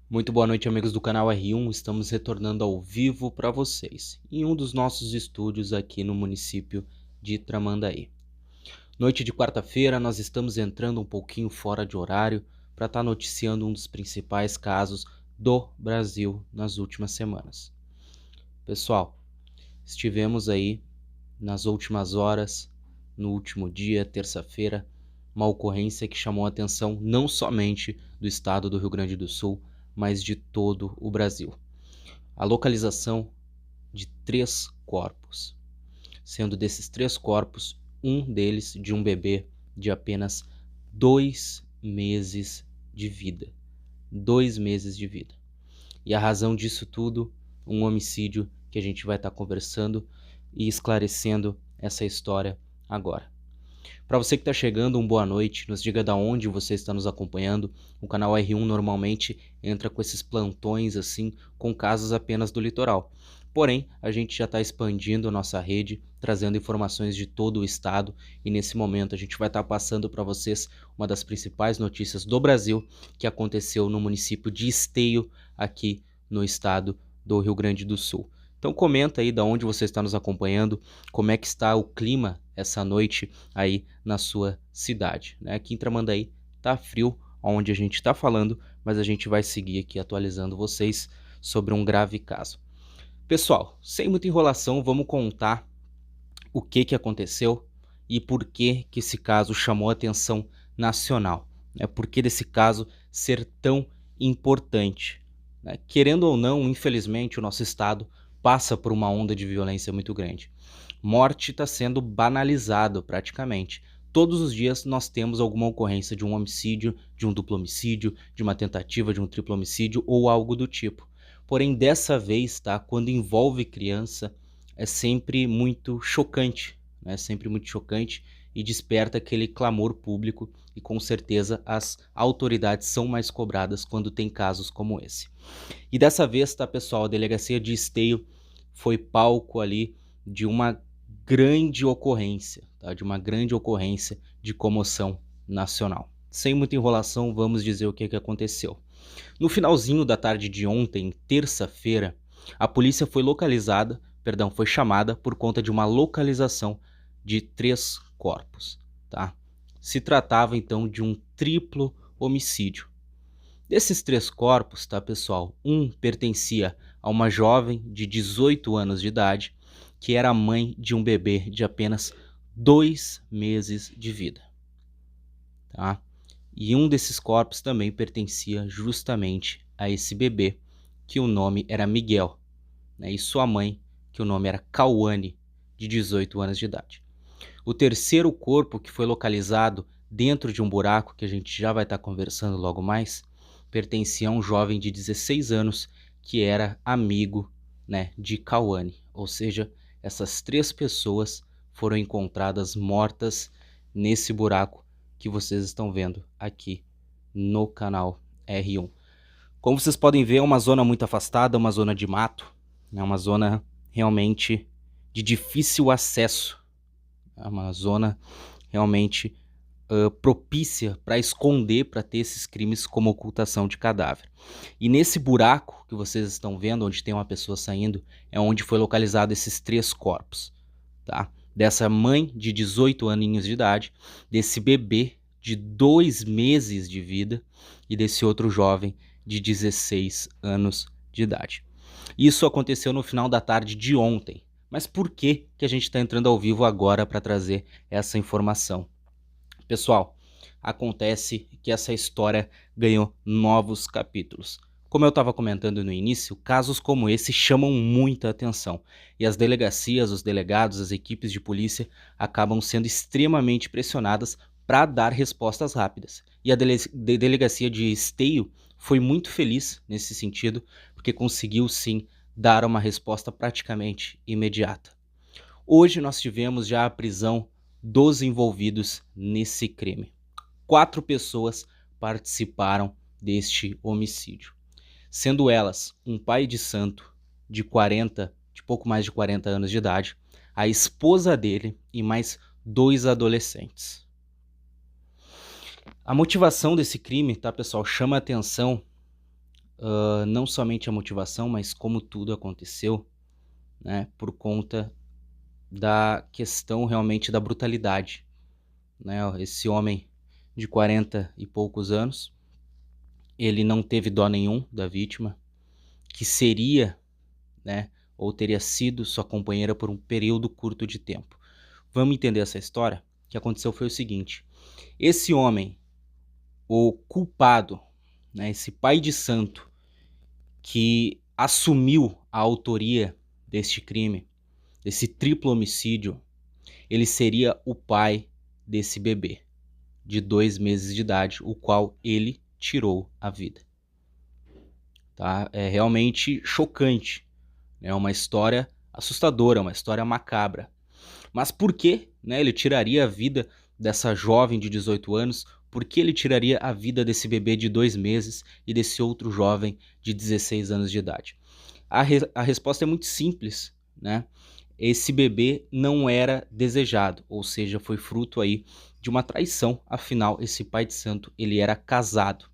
Muito boa noite, amigos do canal R1. Estamos retornando ao vivo para vocês, em um dos nossos estúdios aqui no município de Tramandaí. Noite de quarta-feira, nós estamos entrando um pouquinho fora de horário para estar noticiando um dos principais casos do Brasil nas últimas semanas. Pessoal, estivemos aí nas últimas horas, no último dia, terça-feira, uma ocorrência que chamou a atenção não somente do estado do Rio Grande do Sul, mas de todo o Brasil. A localização de 3 corpos, sendo desses 3 corpos, um deles de um bebê de apenas 2 meses de vida. 2 meses de vida. E a razão disso tudo, um homicídio que a gente vai estar conversando e esclarecendo essa história agora. Para você que está chegando, boa noite, nos diga da onde você está nos acompanhando. O canal R1 normalmente entra com esses plantões assim, com casos apenas do litoral. Porém, a gente já está expandindo a nossa rede, trazendo informações de todo o estado, e nesse momento a gente vai estar passando para vocês uma das principais notícias do Brasil que aconteceu no município de Esteio, aqui no estado do Rio Grande do Sul. Então comenta aí da onde você está nos acompanhando, como é que está o clima essa noite aí na sua cidade, né? Aqui em Tramandaí tá frio, onde a gente está falando, mas a gente vai seguir aqui atualizando vocês sobre um grave caso. Pessoal, sem muita enrolação, vamos contar o que aconteceu e por que esse caso chamou a atenção nacional, né? Por que desse caso ser tão importante, né? Querendo ou não, infelizmente, o nosso estado passa por uma onda de violência muito grande. Morte está sendo banalizado praticamente. Todos os dias nós temos alguma ocorrência de um homicídio, de um duplo homicídio, de uma tentativa de um triplo homicídio ou algo do tipo. Porém, dessa vez, tá, quando envolve criança, é sempre muito chocante, né? Sempre muito chocante e desperta aquele clamor público, e com certeza as autoridades são mais cobradas quando tem casos como esse. E dessa vez, tá, pessoal, a delegacia de Esteio foi palco ali de uma grande ocorrência, tá? De uma grande ocorrência de comoção nacional. Sem muita enrolação, vamos dizer o que aconteceu. No finalzinho da tarde de ontem, terça-feira, a polícia foi chamada por conta de uma localização de 3 corpos, tá? Se tratava então de um triplo homicídio. Desses 3 corpos, tá, pessoal, um pertencia a uma jovem de 18 anos de idade, que era mãe de um bebê de apenas 2 meses de vida, tá? E um desses corpos também pertencia justamente a esse bebê, que o nome era Miguel, né? E sua mãe, que o nome era Cauane, de 18 anos de idade. O terceiro corpo, que foi localizado dentro de um buraco, que a gente já vai estar conversando logo mais, pertencia a um jovem de 16 anos, que era amigo, né, de Cauane. Ou seja, essas 3 pessoas foram encontradas mortas nesse buraco que vocês estão vendo aqui no canal R1. Como vocês podem ver, é uma zona muito afastada, uma zona de mato, é uma zona realmente de difícil acesso, é uma zona realmente propícia para esconder, para ter esses crimes como ocultação de cadáver. E nesse buraco que vocês estão vendo, onde tem uma pessoa saindo, é onde foi localizado esses 3 corpos, tá? Dessa mãe de 18 aninhos de idade, desse bebê de 2 meses de vida e desse outro jovem de 16 anos de idade. Isso aconteceu no final da tarde de ontem. Mas por que a gente está entrando ao vivo agora para trazer essa informação? Pessoal, acontece que essa história ganhou novos capítulos. Como eu estava comentando no início, casos como esse chamam muita atenção, e as delegacias, os delegados, as equipes de polícia acabam sendo extremamente pressionadas para dar respostas rápidas. E a delegacia de Esteio foi muito feliz nesse sentido, porque conseguiu sim dar uma resposta praticamente imediata. Hoje nós tivemos já a prisão dos envolvidos nesse crime. 4 pessoas participaram deste homicídio, sendo elas um pai de santo de pouco mais de 40 anos de idade, a esposa dele e mais 2 adolescentes. A motivação desse crime, tá, pessoal, chama atenção não somente a motivação, mas como tudo aconteceu, né, por conta da questão realmente da brutalidade, né? Esse homem de 40 e poucos anos, ele não teve dó nenhum da vítima, que seria, né, ou teria sido sua companheira por um período curto de tempo. Vamos entender essa história? O que aconteceu foi o seguinte: esse homem, o culpado, né, esse pai de santo que assumiu a autoria deste crime, desse triplo homicídio, ele seria o pai desse bebê de 2 meses de idade, o qual ele tirou a vida. Tá? É realmente chocante, é uma história assustadora, uma história macabra. Mas por que, né, ele tiraria a vida dessa jovem de 18 anos? Por que ele tiraria a vida desse bebê de 2 meses e desse outro jovem de 16 anos de idade? A resposta é muito simples, né? Esse bebê não era desejado, ou seja, foi fruto aí de uma traição. Afinal, esse pai de santo, ele era casado,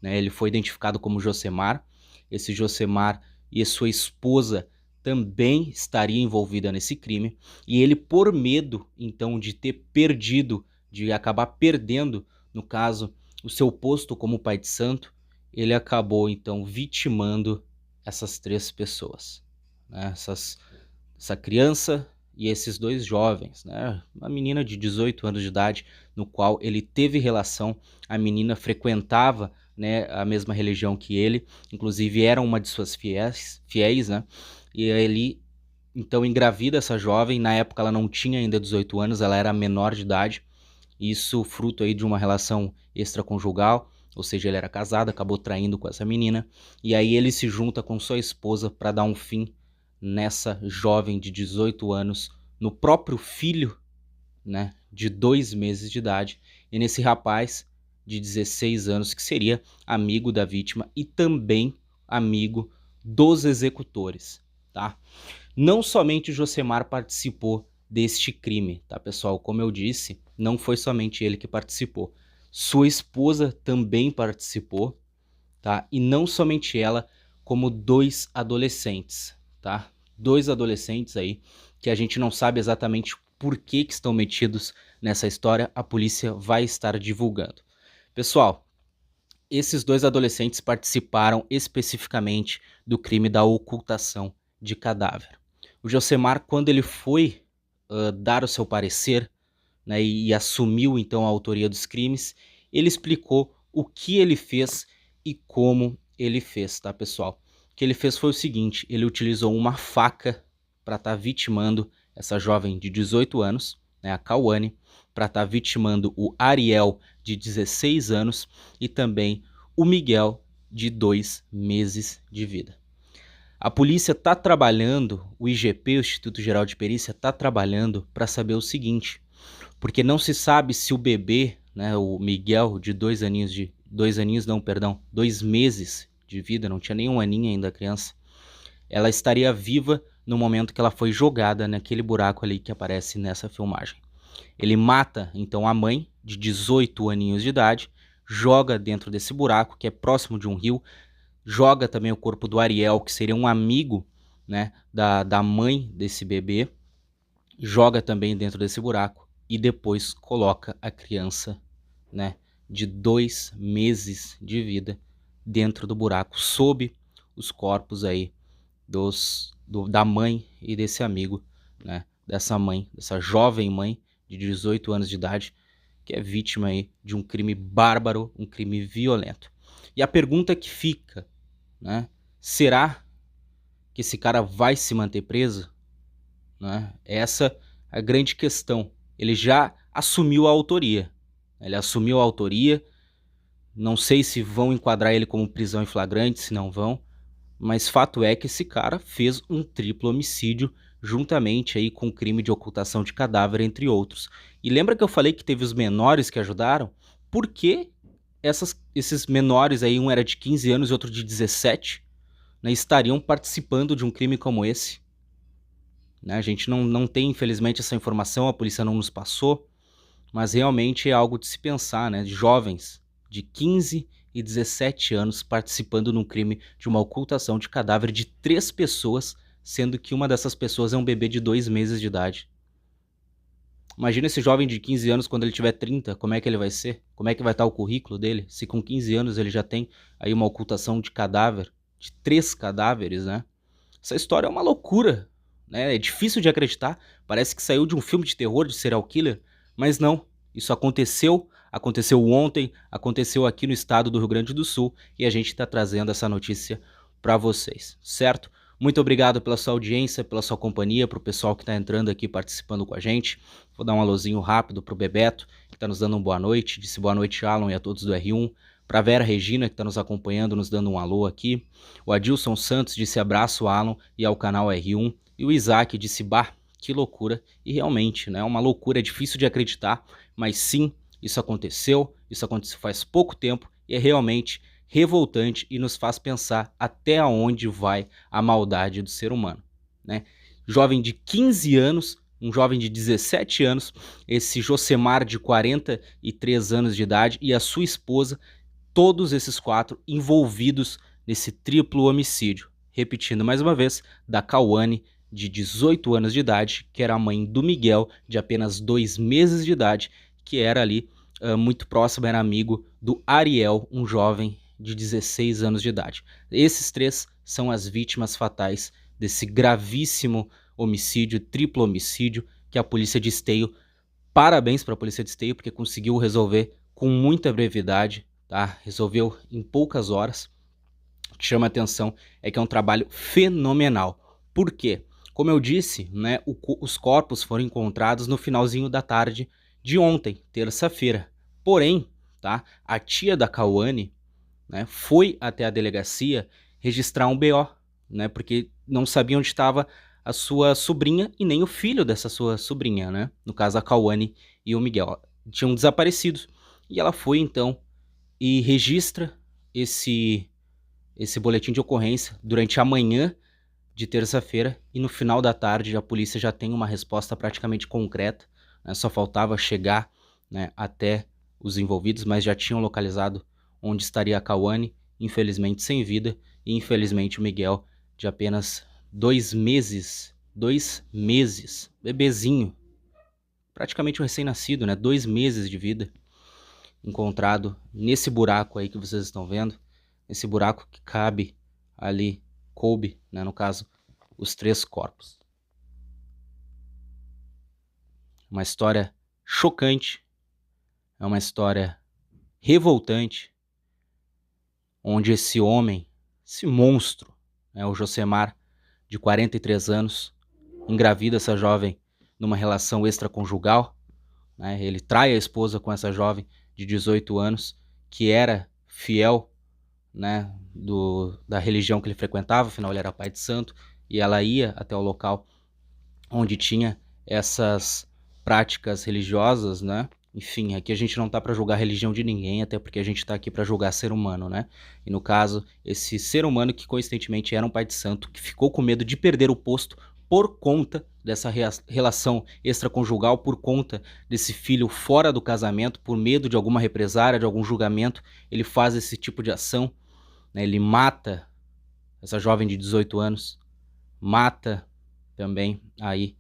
né? Ele foi identificado como Josemar. Esse Josemar e a sua esposa também estaria envolvida nesse crime, e ele, por medo então de ter perdido, de acabar perdendo, no caso, o seu posto como pai de santo, ele acabou então vitimando essas 3 pessoas, né? Essa criança e esses 2 jovens, né? Uma menina de 18 anos de idade, no qual ele teve relação. A menina frequentava, né, a mesma religião que ele, inclusive era uma de suas fiéis, né? E ele então engravida essa jovem. Na época ela não tinha ainda 18 anos, ela era menor de idade. Isso fruto aí de uma relação extraconjugal, ou seja, ele era casado, acabou traindo com essa menina. E aí ele se junta com sua esposa para dar um fim nessa jovem de 18 anos, no próprio filho, né, de 2 meses de idade, e nesse rapaz de 16 anos, que seria amigo da vítima e também amigo dos executores, tá? Não somente o Josemar participou deste crime, tá, pessoal? Como eu disse, não foi somente ele que participou. Sua esposa também participou, tá? E não somente ela, como 2 adolescentes, tá? 2 adolescentes aí que a gente não sabe exatamente por que estão metidos nessa história. A polícia vai estar divulgando. Pessoal, esses 2 adolescentes participaram especificamente do crime da ocultação de cadáver. O Josemar, quando ele foi dar o seu parecer, né, e assumiu então a autoria dos crimes, ele explicou o que ele fez e como ele fez, tá, pessoal? O que ele fez foi o seguinte: ele utilizou uma faca para estar vitimando essa jovem de 18 anos, né, a Cauane, para estar vitimando o Ariel, de 16 anos, e também o Miguel, de 2 meses de vida. A polícia está trabalhando, o IGP, o Instituto Geral de Perícia, está trabalhando para saber o seguinte, porque não se sabe se o bebê, né, o Miguel, de 2 meses de vida, não tinha nem um aninho ainda a criança, ela estaria viva no momento que ela foi jogada naquele buraco ali que aparece nessa filmagem. Ele mata então a mãe, de 18 aninhos de idade, joga dentro desse buraco, que é próximo de um rio, joga também o corpo do Ariel, que seria um amigo, né, da mãe desse bebê, joga também dentro desse buraco e depois coloca a criança, né, de 2 meses de vida dentro do buraco, sob os corpos aí da mãe e desse amigo, né, dessa mãe, dessa jovem mãe de 18 anos de idade, que é vítima aí de um crime bárbaro, um crime violento. E a pergunta que fica, né, será que esse cara vai se manter preso? Né? Essa é a grande questão. Ele já assumiu a autoria. Não sei se vão enquadrar ele como prisão em flagrante, se não vão, mas fato é que esse cara fez um triplo homicídio juntamente aí com o crime de ocultação de cadáver, entre outros. E lembra que eu falei que teve os menores que ajudaram? Por que esses menores aí, um era de 15 anos e outro de 17, né, estariam participando de um crime como esse? Né, a gente não tem, infelizmente, essa informação, a polícia não nos passou, mas realmente é algo de se pensar, né? De jovens de 15 e 17 anos participando num crime de uma ocultação de cadáver de 3 pessoas, sendo que uma dessas pessoas é um bebê de 2 meses de idade. Imagina esse jovem de 15 anos quando ele tiver 30, como é que ele vai ser? Como é que vai estar o currículo dele? Se com 15 anos ele já tem aí uma ocultação de cadáver, de 3 cadáveres, né? Essa história é uma loucura, né? É difícil de acreditar, parece que saiu de um filme de terror, de serial killer, mas não. Isso aconteceu ontem, aconteceu aqui no estado do Rio Grande do Sul e a gente está trazendo essa notícia para vocês, certo? Muito obrigado pela sua audiência, pela sua companhia, para o pessoal que está entrando aqui participando com a gente. Vou dar um alôzinho rápido para o Bebeto, que está nos dando uma boa noite. Disse boa noite, Alan, e a todos do R1. Para a Vera Regina, que está nos acompanhando, nos dando um alô aqui. O Adilson Santos disse abraço, Alan, e ao canal R1. E o Isaac disse, bah, que loucura. E realmente, né, é uma loucura, é difícil de acreditar, mas sim, isso aconteceu faz pouco tempo e é realmente revoltante e nos faz pensar até onde vai a maldade do ser humano, né? Jovem de 15 anos, um jovem de 17 anos, esse Josemar de 43 anos de idade e a sua esposa, todos esses 4 envolvidos nesse triplo homicídio. Repetindo mais uma vez, da Cauane, de 18 anos de idade, que era a mãe do Miguel, de apenas 2 meses de idade, que era ali muito próximo, era amigo do Ariel, um jovem de 16 anos de idade. Esses 3 são as vítimas fatais desse gravíssimo homicídio, triplo homicídio, que a polícia de Esteio, parabéns para a polícia de Esteio, porque conseguiu resolver com muita brevidade, tá? Resolveu em poucas horas. O que chama atenção é que é um trabalho fenomenal. Por quê? Como eu disse, né, os corpos foram encontrados no finalzinho da tarde de ontem, terça-feira. Porém, tá, a tia da Cauane, né, foi até a delegacia registrar um BO, né, porque não sabia onde estava a sua sobrinha e nem o filho dessa sua sobrinha, né, no caso a Cauane e o Miguel, tinham desaparecido. E ela foi então e registra esse boletim de ocorrência durante a manhã de terça-feira e no final da tarde a polícia já tem uma resposta praticamente concreta, né, só faltava chegar, né, até os envolvidos, mas já tinham localizado onde estaria a Cauane, infelizmente sem vida, e infelizmente o Miguel, de apenas 2 meses, bebezinho, praticamente um recém-nascido, né, 2 meses de vida, encontrado nesse buraco aí que vocês estão vendo, esse buraco que coube, né, no caso, os 3 corpos. Uma história chocante, é uma história revoltante, onde esse homem, esse monstro, né, o Josemar, de 43 anos, engravida essa jovem numa relação extraconjugal, né, ele trai a esposa com essa jovem de 18 anos, que era fiel, né, da religião que ele frequentava, afinal ele era pai de santo, e ela ia até o local onde tinha essas práticas religiosas, né? Enfim, aqui a gente não tá para julgar a religião de ninguém, até porque a gente tá aqui para julgar ser humano, né? E no caso, esse ser humano que coincidentemente era um pai de santo, que ficou com medo de perder o posto por conta dessa relação extraconjugal, por conta desse filho fora do casamento, por medo de alguma represária, de algum julgamento, ele faz esse tipo de ação, né? Ele mata essa jovem de 18 anos, mata também aí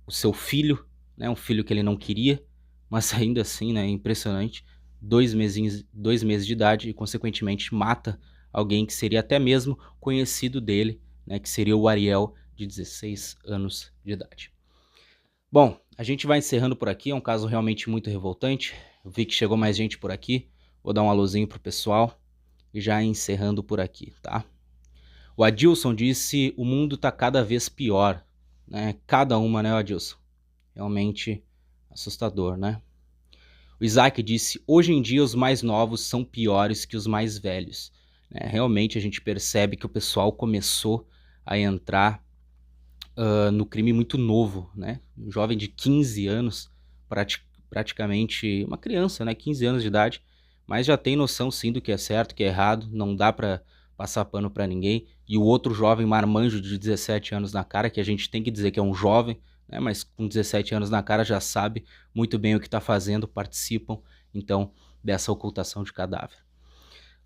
o seu filho, né, um filho que ele não queria, mas ainda assim, né, é impressionante, 2 meses de idade e consequentemente mata alguém que seria até mesmo conhecido dele, né, que seria o Ariel, de 16 anos de idade. Bom, a gente vai encerrando por aqui, é um caso realmente muito revoltante, eu vi que chegou mais gente por aqui, vou dar um alôzinho pro pessoal e já encerrando por aqui, tá? O Adilson disse, o mundo tá cada vez pior, né? Cada uma, né, Adilson? Realmente assustador, né? O Isaac disse, hoje em dia os mais novos são piores que os mais velhos. Né? Realmente a gente percebe que o pessoal começou a entrar no crime muito novo, né? Um jovem de 15 anos, praticamente uma criança, né? 15 anos de idade, mas já tem noção sim do que é certo, que é errado, não dá pra passar pano pra ninguém. E o outro jovem marmanjo de 17 anos na cara, que a gente tem que dizer que é um jovem, né, mas com 17 anos na cara já sabe muito bem o que está fazendo, participam então dessa ocultação de cadáver.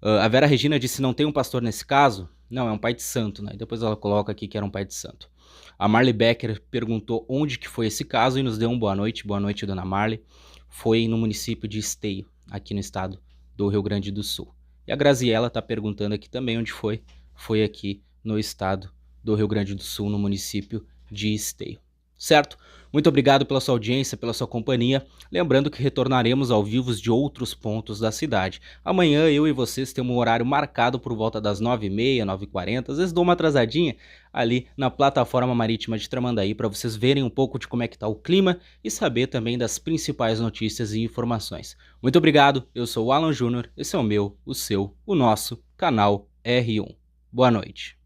A Vera Regina disse: não tem um pastor nesse caso? Não, é um pai de santo, né? E depois ela coloca aqui que era um pai de santo. A Marley Becker perguntou onde que foi esse caso e nos deu um boa noite. Boa noite, dona Marley. Foi no município de Esteio, aqui no estado do Rio Grande do Sul. E a Graziella está perguntando aqui também onde foi. Foi aqui no estado do Rio Grande do Sul, no município de Esteio. Certo? Muito obrigado pela sua audiência, pela sua companhia. Lembrando que retornaremos ao vivo de outros pontos da cidade. Amanhã eu e vocês temos um horário marcado por volta das 9h30, 9h40. Às vezes dou uma atrasadinha ali na plataforma marítima de Tramandaí para vocês verem um pouco de como é que está o clima e saber também das principais notícias e informações. Muito obrigado, eu sou o Alan Júnior, esse é o meu, o seu, o nosso canal R1. Boa noite.